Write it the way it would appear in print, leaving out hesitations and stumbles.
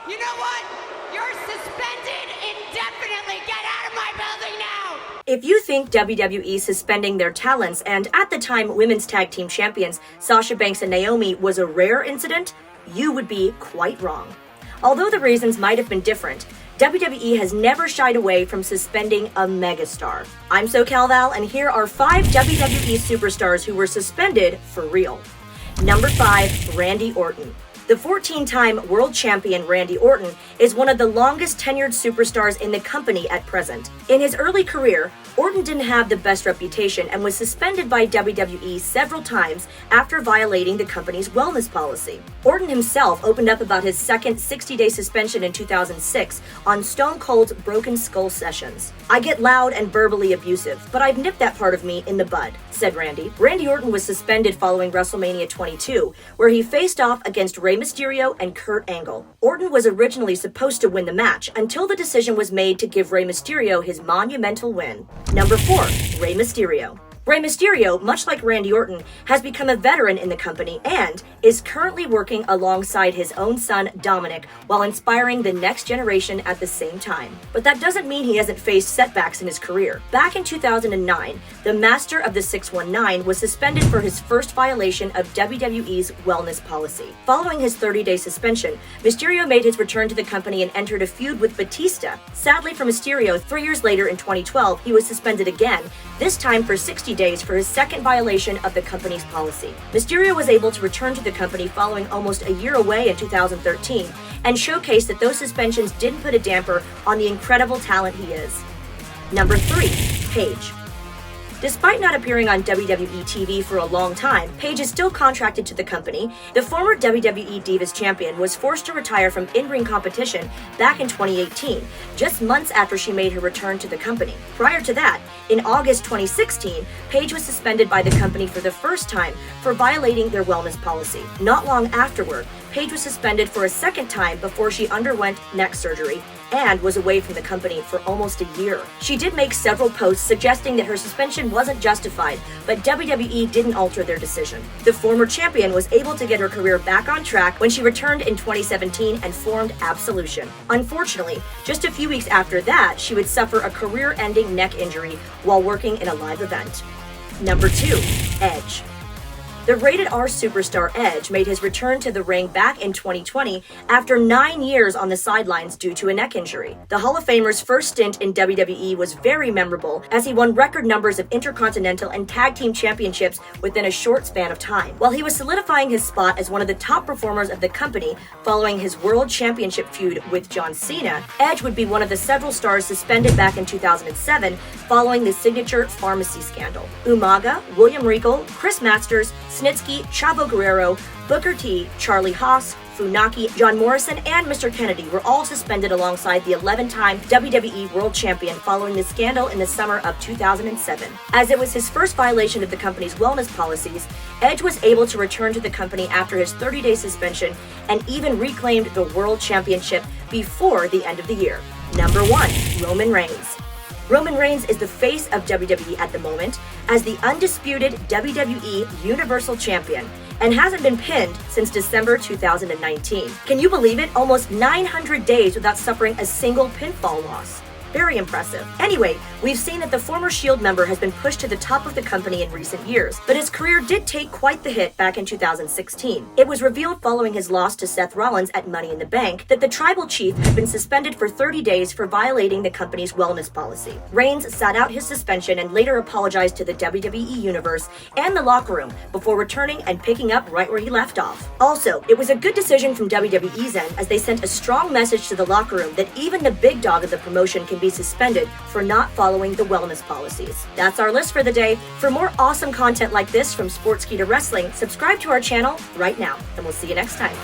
You know what? You're suspended indefinitely. Get out of my building now! If you think WWE suspending their talents and, at the time, women's tag team champions Sasha Banks and Naomi was a rare incident, you would be quite wrong. Although the reasons might have been different, WWE has never shied away from suspending a megastar. I'm SoCal Val, and here are 5 WWE superstars who were suspended for real. Number 5, Randy Orton. The 14-time world champion Randy Orton is one of the longest tenured superstars in the company at present. In his early career, Orton didn't have the best reputation and was suspended by WWE several times after violating the company's wellness policy. Orton himself opened up about his second 60-day suspension in 2006 on Stone Cold's Broken Skull sessions. "I get loud and verbally abusive, but I've nipped that part of me in the bud," said Randy. Randy Orton was suspended following WrestleMania 22, where he faced off against Rey Mysterio and Kurt Angle. Orton was originally supposed to win the match until the decision was made to give Rey Mysterio his monumental win. Number 4, Rey Mysterio. Rey Mysterio, much like Randy Orton, has become a veteran in the company and is currently working alongside his own son, Dominic, while inspiring the next generation at the same time. But that doesn't mean he hasn't faced setbacks in his career. Back in 2009, the Master of the 619 was suspended for his first violation of WWE's wellness policy. Following his 30-day suspension, Mysterio made his return to the company and entered a feud with Batista. Sadly for Mysterio, 3 years later in 2012, he was suspended again, this time for 60 days for his second violation of the company's policy. Mysterio was able to return to the company following almost a year away in 2013 and showcased that those suspensions didn't put a damper on the incredible talent he is. Number 3, Paige. Despite not appearing on WWE TV for a long time, Paige is still contracted to the company. The former WWE Divas champion was forced to retire from in-ring competition back in 2018, just months after she made her return to the company. Prior to that, in August 2016, Paige was suspended by the company for the first time for violating their wellness policy. Not long afterward, Paige was suspended for a second time before she underwent neck surgery and was away from the company for almost a year. She did make several posts suggesting that her suspension wasn't justified, but WWE didn't alter their decision. The former champion was able to get her career back on track when she returned in 2017 and formed Absolution. Unfortunately, just a few weeks after that, she would suffer a career-ending neck injury while working in a live event. Number 2, Edge. The rated R superstar Edge made his return to the ring back in 2020 after 9 years on the sidelines due to a neck injury. The Hall of Famer's first stint in WWE was very memorable as he won record numbers of Intercontinental and Tag Team Championships within a short span of time. While he was solidifying his spot as one of the top performers of the company following his World Championship feud with John Cena, Edge would be one of the several stars suspended back in 2007 following the signature pharmacy scandal. Umaga, William Regal, Chris Masters, Snitsky, Chavo Guerrero, Booker T, Charlie Haas, Funaki, John Morrison, and Mr. Kennedy were all suspended alongside the 11-time WWE World Champion following the scandal in the summer of 2007. As it was his first violation of the company's wellness policies, Edge was able to return to the company after his 30-day suspension and even reclaimed the World Championship before the end of the year. Number 1, Roman Reigns. Roman Reigns is the face of WWE at the moment as the undisputed WWE Universal Champion and hasn't been pinned since December 2019. Can you believe it? Almost 900 days without suffering a single pinfall loss. Very impressive. Anyway, we've seen that the former Shield member has been pushed to the top of the company in recent years, but his career did take quite the hit back in 2016. It was revealed following his loss to Seth Rollins at Money in the Bank that the Tribal Chief had been suspended for 30 days for violating the company's wellness policy. Reigns sat out his suspension and later apologized to the WWE Universe and the locker room before returning and picking up right where he left off. Also, it was a good decision from WWE's end as they sent a strong message to the locker room that even the big dog of the promotion can be suspended for not following the wellness policies. That's our list for the day. For more awesome content like this from Sportskeeda Wrestling, subscribe to our channel right now, and we'll see you next time.